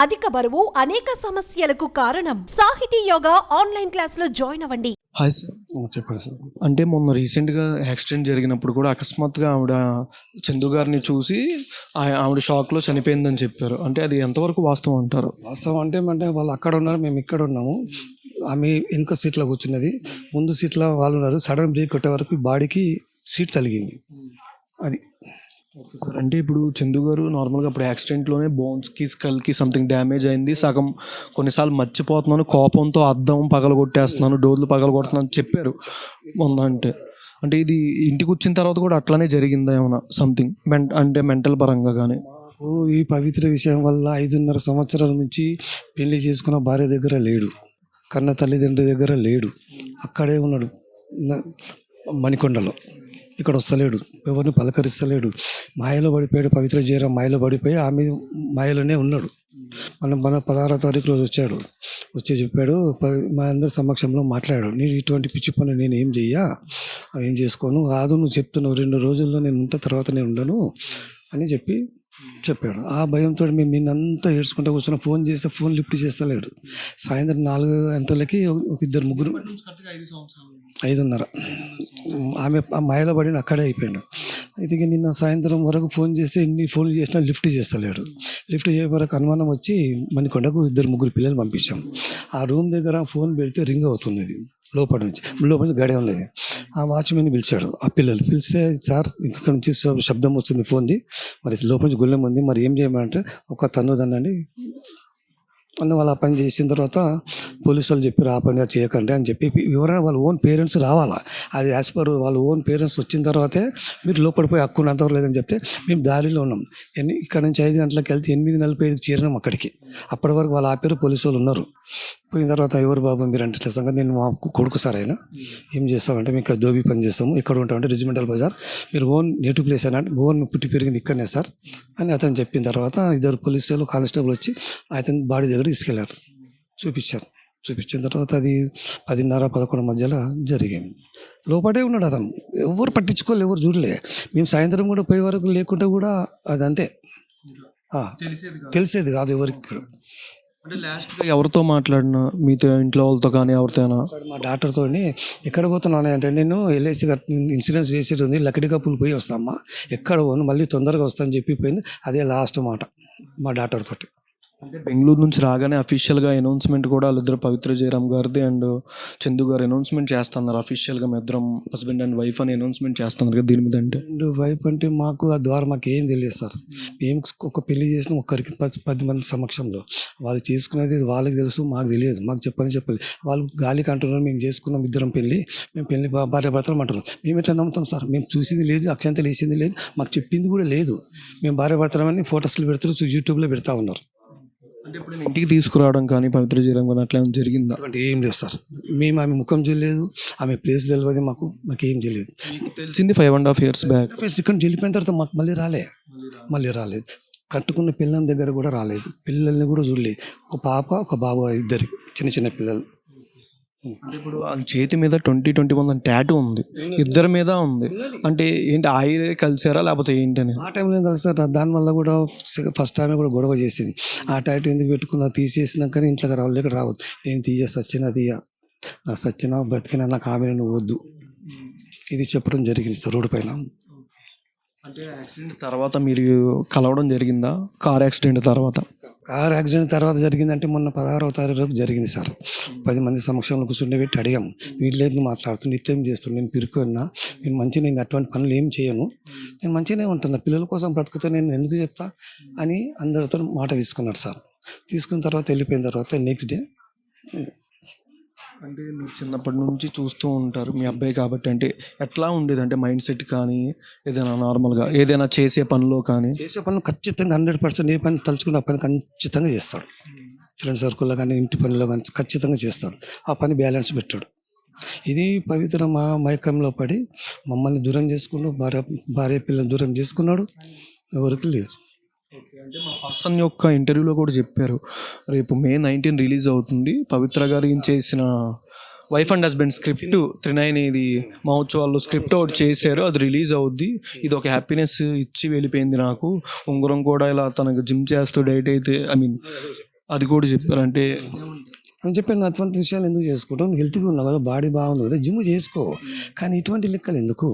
అధిక బరువు అనేక సమస్యలకు కారణం. సాహితీ యోగా ఆన్లైన్ క్లాసులో జాయిన్ అవ్వండి. Hi sir. చెప్పండి సార్. అంటే మొన్న రీసెంట్గా యాక్సిడెంట్ జరిగినప్పుడు కూడా అకస్మాత్తుగా ఆవిడ చందు గారిని చూసి ఆవిడ షాక్లో చనిపోయిందని చెప్పారు. అంటే అది ఎంతవరకు వాస్తవం అంటారు? వాస్తవం అంటే వాళ్ళు అక్కడ ఉన్నారు, మేము ఇక్కడ ఉన్నాము. ఆమె వెనుక సీట్లో కూర్చున్నది, ముందు సీట్లో వాళ్ళు ఉన్నారు. సడన్ బ్రేక్ కొట్టే వరకు బాడీకి సీట్ తలిగింది. అది సార్ అంటే ఇప్పుడు చందు గారు నార్మల్గా అప్పుడు యాక్సిడెంట్లోనే బోన్స్కి స్కల్కి సంథింగ్ డ్యామేజ్ అయింది. సగం కొన్నిసార్లు మర్చిపోతున్నాను, కోపంతో అద్దం పగలగొట్టేస్తున్నాను, డోర్లు పగలగొడుతున్నాను చెప్పారు మొన్న. అంటే ఇది ఇంటికి వచ్చిన తర్వాత కూడా అట్లానే జరిగిందా ఏమైనా సంథింగ్ అంటే మెంటల్ పరంగా కానీ? ఈ పవిత్ర విషయం వల్ల 5.5 సంవత్సరాల నుంచి పెళ్లి చేసుకున్న భార్య దగ్గర లేడు, కన్న తల్లిదండ్రుల దగ్గర లేడు, అక్కడే ఉన్నాడు మణికొండలో. ఇక్కడ వస్తలేడు, ఎవరిని పలకరిస్తలేడు. మాయలో పడిపోయాడు. పవిత్ర జయరాం మాయలో పడిపోయి ఆమె మాయలోనే ఉన్నాడు. మన 16వ తారీఖు రోజు వచ్చి చెప్పాడు, మా అందరి సమక్షంలో మాట్లాడాడు. నేను ఇటువంటి పిచ్చి పనులు నేను ఏం చేసుకోను, కాదు నువ్వు చెప్తున్నావు 2 రోజుల్లో నేను ఉంటా, తర్వాత నేను ఉండను అని చెప్పాడు. ఆ భయంతో మేము నిన్నంతా ఏడ్చుకుంటూ కూర్చున్న. ఫోన్ చేస్తే ఫోన్ లిఫ్ట్ చేస్తలేడు. సాయంత్రం 4 గంటలకి ఒక 2-3 5:30 ఆమె మాయలో పడిన అక్కడే అయిపోయాడు. అయితే నిన్న సాయంత్రం వరకు ఫోన్ చేస్తే ఎన్ని ఫోన్లు చేసినా లిఫ్ట్ చేస్తలేడు. లిఫ్ట్ చేయ వరకు అనుమానం వచ్చి మణికొండకు 2-3 పిల్లలు పంపించాం. ఆ రూమ్ దగ్గర ఫోన్ పెడితే రింగ్ అవుతుంది లోపల నుంచి గడే ఉన్నది. ఆ వాచ్మెన్ పిలిచాడు. ఆ పిల్లలు పిలిస్తే, సార్ ఇక్కడ నుంచి శబ్దం వస్తుంది ఫోన్ది, మరి లోపల నుంచి గుళ్ళెం ఉంది, మరి ఏం చేయమంటే ఒక తన్నుదనండి అని వాళ్ళు ఆ పని చేసిన తర్వాత పోలీసు వాళ్ళు చెప్పారు, ఆ పని చేయకండి అని చెప్పి. ఎవరైనా వాళ్ళ ఓన్ పేరెంట్స్ రావాలా, అది యాజ్ పర్ వాళ్ళ ఓన్ పేరెంట్స్ వచ్చిన తర్వాతే మీరు లోపడిపోయి హక్కు ఉన్నంతవరకు లేదని చెప్తే మేము దారిలో ఉన్నాం. ఇక్కడ నుంచి 5 గంటలకు వెళ్తే 8:45కి చేరినాం అక్కడికి. అప్పటి వరకు వాళ్ళు ఆపారు, పోలీసు వాళ్ళు ఉన్నారు. పోయిన తర్వాత ఎవరు బాబు మీరు అంటే ఇట్లా సంగతి, నేను మా కొడుకు సార్ అయినా ఏం చేస్తామంటే మేము ఇక్కడ దోబీ పని చేస్తాము, ఇక్కడ ఉంటామంటే రెజిమెంటల్ బజార్, మీరు ఓన్ నేటివ్ ప్లేస్ అయినా అంటే ఓన్ పుట్టి పెరిగింది ఇక్కడనే సార్ అని అతను చెప్పిన తర్వాత 2 పోలీసులు కానిస్టేబుల్ వచ్చి అతని బాడీ దగ్గర తీసుకెళ్లారు. చూపించిన తర్వాత అది 10:30-11 మధ్యలో జరిగింది. లోపడే ఉన్నాడు అతను. ఎవరు పట్టించుకోలేదు, ఎవరు చూడలే. మేము సాయంత్రం కూడా పోయే వరకు లేకుంటే కూడా అది అంతే, తెలిసేది కాదు ఎవరికి. ఇక్కడ అంటే లాస్ట్గా ఎవరితో మాట్లాడినా, మీతో ఇంట్లో వాళ్ళతో కానీ ఎవరితోనా? మా డాక్టర్తో ఎక్కడ పోతున్నాను అంటే, నేను ఎల్ఐసి ఇన్సూరెన్స్ చేసేది ఉంది, లక్కడి కప్పులు పోయి వస్తామ్మా, ఎక్కడ పోను, మళ్ళీ తొందరగా వస్తాను చెప్పిపోయింది. అదే లాస్ట్ మాట మా డాక్టర్ తోటి. అంటే బెంగళూరు నుంచి రాగానే అఫీషియల్గా అనౌన్స్మెంట్ కూడా వాళ్ళిద్దరు పవిత్ర జయరాం గారిది అండ్ చందు గారు అనౌన్స్మెంట్ చేస్తున్నారు. అఫీషియల్గా మీ ఇద్దరం హస్బెండ్ అండ్ వైఫ్ అని అనౌన్స్మెంట్ చేస్తున్నారు కదా, దీని మీద అంటే? వైఫ్ అంటే మాకు ఆ ద్వారా మాకు ఏం తెలియదు సార్. మేము ఒక పెళ్లి చేసిన ఒక్కరికి 10 మంది సమక్షంలో వాళ్ళు చేసుకునేది వాళ్ళకి తెలుసు, మాకు తెలియదు. మాకు చెప్పలేదు. వాళ్ళు గాలికి అంటున్నారు మేము చేసుకున్నాం ఇద్దరం పెళ్ళి, మేము పెళ్లి భార్య భర్తలు అంటున్నాం. మేము ఎట్లా నమ్ముతాం సార్? మేము చూసింది లేదు, అక్షంతలు వేసింది లేదు, మాకు చెప్పింది కూడా లేదు. మేము భార్య భర్తలమని ఫొటోస్లు పెడుతున్నారు, యూట్యూబ్లో పెడతా ఉన్నారు. అంటే ఇప్పుడు ఇంటికి తీసుకురావడం కానీ పవిత్ర జయరాం కానీ అట్లా జరిగిందా? అంటే ఏం లేదు సార్. మేము ఆమె ముఖం తెలియదు, ఆమె ప్లేస్ తెలియదు, మాకేం తెలియదు. తెలిసింది 5.5 years బ్యాక్. ఇక్కడ వెళ్ళిపోయిన తర్వాత మాకు మళ్ళీ రాలేదు. కట్టుకున్న పిల్లల దగ్గర కూడా రాలేదు, పిల్లల్ని కూడా చూడలేదు. ఒక పాప ఒక బాబు, 2 చిన్న పిల్లలు. ఇప్పుడు చేతి మీద 2021 టాటూ ఉంది, ఇద్దరి మీద ఉంది. అంటే ఏంటి ఆయిరే కలిసారా లేకపోతే ఏంటని? ఆ టైంలో కలిసారు. దానివల్ల కూడా ఫస్ట్ టైం కూడా గొడవ చేసింది. ఆ టాటూ ఎందుకు పెట్టుకున్నా, తీసేసినాకనే ఇంట్లోకి రావద్దు, నేను నా సచ్చినా బ్రతికినా నాకు ఆమె నువ్వు వద్దు, ఇది చెప్పడం జరిగింది సార్ రోడ్డు పైన. అంటే యాక్సిడెంట్ తర్వాత మీరు కలవడం జరిగిందా? కార్ యాక్సిడెంట్ తర్వాత జరిగిందంటే మొన్న 16వ తారీఖు జరిగింది సార్. 10 మంది సమక్షంలో కూర్చుండబెట్టి అడిగాము, వీటిలేదు మాట్లాడుతూ నిత్యం చేస్తున్నాను, నేను పిరుకున్నా, నేను అటువంటి పనులు ఏం చేయను, నేను మంచిగానే ఉంటున్నా, పిల్లల కోసం బ్రతుకుతా, నేను ఎందుకు చెప్తా అని అందరితో మాట తీసుకున్నాడు సార్. తీసుకున్న తర్వాత వెళ్ళిపోయిన తర్వాత నెక్స్ట్ డే. అంటే మీరు చిన్నప్పటి నుంచి చూస్తూ ఉంటారు మీ అబ్బాయి కాబట్టి, అంటే ఎట్లా ఉండేది అంటే మైండ్ సెట్ కానీ ఏదైనా నార్మల్గా ఏదైనా చేసే పనిలో కానీ? చేసే పనులు ఖచ్చితంగా 100% ఏ పని తలుచుకున్న ఆ పని ఖచ్చితంగా చేస్తాడు. ఫ్రెండ్ సర్కిల్లో కానీ ఇంటి పనిలో కానీ ఖచ్చితంగా చేస్తాడు. ఆ పని బ్యాలెన్స్ పెట్టాడు. ఇది పవిత్ర మా మైకంలో పడి మమ్మల్ని దూరం చేసుకున్నాడు, భార్య పిల్లల్ని దూరం చేసుకున్నాడు, ఎవరికి లేదు. అంటే మా పర్సన్ యొక్క ఇంటర్వ్యూలో కూడా చెప్పారు, రేపు May 19 రిలీజ్ అవుతుంది, పవిత్ర గారు చేసిన వైఫ్ అండ్ హస్బెండ్ స్క్రిప్ట్ 39 ఇది మహోత్సవాల్లో స్క్రిప్ట్ ఒకటి చేశారు, అది రిలీజ్ అవుద్ది, ఇది ఒక హ్యాపీనెస్ ఇచ్చి వెళ్ళిపోయింది నాకు. ఉంగరం కూడా ఇలా తనకు జిమ్ చేస్తూ డైట్ అయితే అది కూడా చెప్పారు. అంటే అని చెప్పాను అటువంటి విషయాలు ఎందుకు చేసుకుంటావు, నువ్వు హెల్త్గా ఉన్నావు కదా, బాడీ బాగుంది కదా, జిమ్ చేసుకో, కానీ ఇటువంటి లెక్కలు ఎందుకు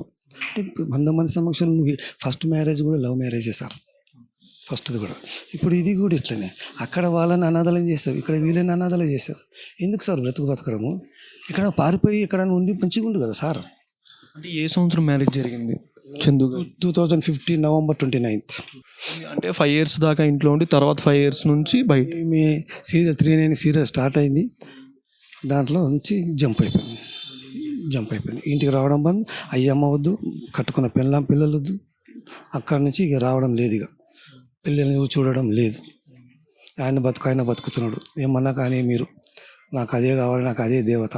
అంటే 100 మంది సమక్షంలో నువ్వు ఫస్ట్ మ్యారేజ్ కూడా లవ్ మ్యారేజ్ చేశారు, ఫస్ట్ది కూడా. ఇప్పుడు ఇది కూడా ఇట్లనే, అక్కడ వాళ్ళని అనాథాలను చేస్తావు, ఇక్కడ వీళ్ళని అనాథాలు చేస్తావు. ఎందుకు సార్ బ్రతుకు బతకడము? ఇక్కడ పారిపోయి ఇక్కడ ఉండి మంచిగా ఉండు కదా సార్. అంటే ఏ సంవత్సరం మ్యారేజ్ జరిగింది చందు గారు? 2015 నవంబర్ 29th. అంటే 5 years దాకా ఇంట్లో ఉండి తర్వాత 5 years నుంచి బయట. మీ సీరియల్ 3 సీరియల్ స్టార్ట్ అయింది, దాంట్లో నుంచి జంప్ అయిపోయింది. ఇంటికి రావడం బంద్, అయ్యమ్మ వద్దు, కట్టుకున్న పిల్లలు వద్దు, అక్కడి నుంచి ఇక రావడం లేదు, ఇక పిల్లల్ని చూడడం లేదు. ఆయన బతుకుతున్నాడు, ఏమన్నా కానీ మీరు నాకు అదే కావాలి, నాకు అదే దేవత.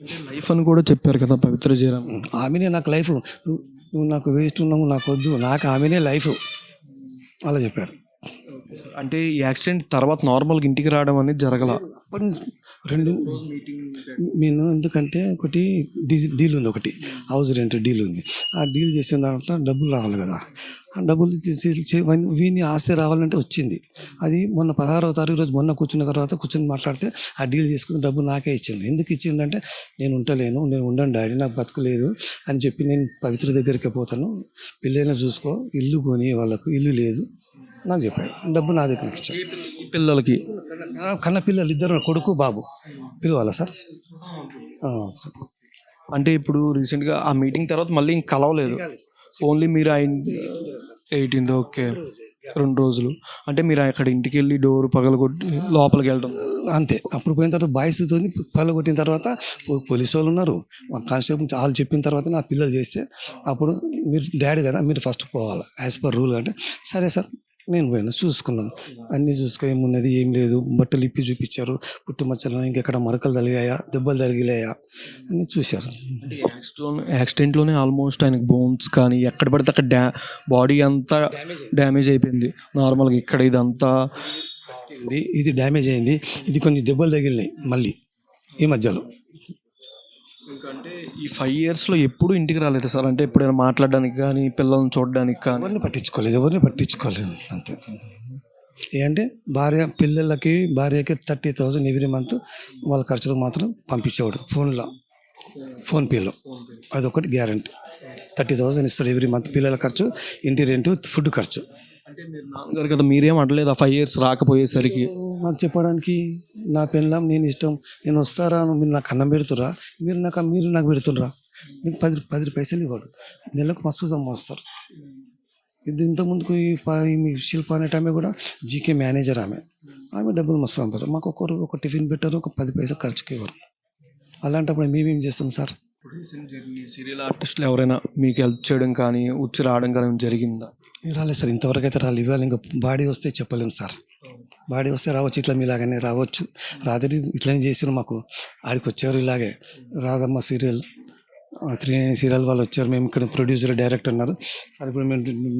అంటే లైఫ్ అని కూడా చెప్పారు కదా పవిత్ర జయరామ్. ఆమెనే నాకు లైఫ్, నువ్వు నాకు వేస్ట్ ఉన్నావు, నాకు వద్దు, నాకు ఆమెనే లైఫ్ అలా చెప్పాడు. అంటే ఈ యాక్సిడెంట్ తర్వాత నార్మల్గా ఇంటికి రావడం అనేది జరగల. అప్పటి రెండు నేను ఎందుకంటే ఒకటి డీల్ ఉంది, ఒకటి హౌస్ రెంట్ డీల్ ఉంది. ఆ డీల్ చేసిన దాంట్లో డబ్బులు రావాలి కదా, ఆ డబ్బులు వీని ఆస్తి రావాలంటే వచ్చింది. అది మొన్న 16వ తారీఖు రోజు మొన్న కూర్చొని మాట్లాడితే ఆ డీల్ చేసుకుని డబ్బు నాకే ఇచ్చిండు. ఎందుకు ఇచ్చిండంటే నేను ఉండను డాడీ, నాకు బతుకులేదు అని చెప్పి నేను పవిత్ర దగ్గరికి పోతాను, పిల్లైనా చూసుకో, ఇల్లు కొని, వాళ్ళకు ఇల్లు లేదు నాకు చెప్పాడు, డబ్బు నా దగ్గరికి ఇచ్చాడు. పిల్లలకి కన్న పిల్లలు ఇద్దరు, కొడుకు బాబు పిలవాలా సార్? సార్ అంటే ఇప్పుడు రీసెంట్గా ఆ మీటింగ్ తర్వాత మళ్ళీ ఇంక కలవలేదు, ఓన్లీ మీరు ఆయన 18th. ఓకే, 2 రోజులు. అంటే మీరు అక్కడ ఇంటికి వెళ్ళి డోర్ పగలగొట్టి లోపలికి వెళ్ళడం అంతే. అప్పుడు పోయిన తర్వాత బాయ్స్తో పగలగొట్టిన తర్వాత పోలీసు వాళ్ళు ఉన్నారు, కానిస్టేబుల్ వాళ్ళు చెప్పిన తర్వాత నా పిల్లలు చేస్తే అప్పుడు మీరు డాడీ కదా, మీరు ఫస్ట్ పోవాలి యాజ్ పర్ రూల్ అంటే, సరే సార్ నేను పోయాను, చూసుకున్నాను, అన్నీ చూసుకో, ఏమున్నది ఏం లేదు, బట్టలు ఇప్పి చూపించారు, పుట్టుమచ్చలు ఇంకెక్కడ మరకలు తగిలాయా, దెబ్బలు తగిలాయా అన్నీ చూశారు. యాక్సిడెంట్లోనే ఆల్మోస్ట్ ఆయనకు బోన్స్ కానీ ఎక్కడ పడితే అక్కడ బాడీ అంతా డ్యామేజ్ అయిపోయింది. నార్మల్గా ఇక్కడ ఇదంతా ఇది డ్యామేజ్ అయింది, ఇది కొన్ని దెబ్బలు తగిలినాయి మళ్ళీ ఈ మధ్యలో. ఎందుకంటే ఈ 5 yearsలో ఎప్పుడు ఇంటికి రాలేదు సార్. అంటే ఎప్పుడైనా మాట్లాడడానికి కానీ పిల్లల్ని చూడడానికి కానీ ఎవరిని పట్టించుకోలేదు అంతే. ఏంటంటే పిల్లలకి భార్యకి 30,000 ఎవ్రీ మంత్ వాళ్ళ ఖర్చులకు మాత్రం పంపించేవాడు ఫోన్పేలో, అదొకటి గ్యారంటీ. 30,000 ఇస్తాడు ఎవ్రీ మంత్, పిల్లల ఖర్చు, ఇంటి రెంట్, ఫుడ్ ఖర్చు. అంటే మీరు నాన్నగారు కదా, మీరేం అనలేదు ఆ 5 years రాకపోయేసరికి? నాకు చెప్పడానికి నా పెళ్ళాం, నేను ఇష్టం, నేను వస్తారా, మీరు నాకు అన్నం పెడుతురా, మీరు నాకు పెడుతుర్రా, మీకు 10 పైసలు ఇవ్వడు, నెలకు మస్తు సంపాదిస్తారు. ఇది ఇంతకుముందుకు ఈ శిల్ప అనే ఆమె కూడా జీకే మేనేజర్, ఆమె డబ్బులు మస్తు సంపాదిస్తారు. మాకు ఒక టిఫిన్ పెట్టారు, ఒక 10 పైసలు ఖర్చుకి ఇవ్వరు. అలాంటప్పుడు మేమేం చేస్తాం సార్? సీరియల్ ఆర్టిస్టులు ఎవరైనా మీకు హెల్ప్ చేయడం కానీ వచ్చి రావడం కానీ జరిగిందా? రాలేదు సార్, ఇంతవరకు అయితే రాలేదు. ఇవాళ ఇంకా బాడీ వస్తే చెప్పలేము సార్, బాడీ వస్తే రావచ్చు, ఇట్లా మీలాగానే రావచ్చు. రాత్రి ఇట్లనే చేసారు, మాకు ఆడికి వచ్చారు ఇలాగే రాధమ్మ సీరియల్ 3 సీరియల్ వాళ్ళు వచ్చారు. మేము ఇక్కడ ప్రొడ్యూసర్ డైరెక్టర్ అన్నారు సార్, ఇప్పుడు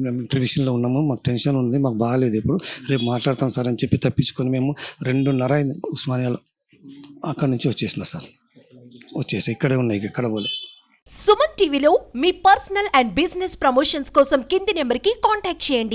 మేము ట్రెడిషన్లో ఉన్నాము, మాకు టెన్షన్ ఉంది, మాకు బాగాలేదు, ఇప్పుడు రేపు మాట్లాడతాం సార్ అని చెప్పి తప్పించుకొని మేము 2:30 అయింది ఉస్మానియాలో, అక్కడి నుంచి వచ్చేసిన సార్, వచ్చేసి ఇక్కడే ఉన్నాయి, ఎక్కడ పోలే. సుమన్ టీవీలో మీ పర్సనల్ అండ్ బిజినెస్ ప్రమోషన్స్ కోసం కింది నెంబర్కి కాంటాక్ట్ చేయండి.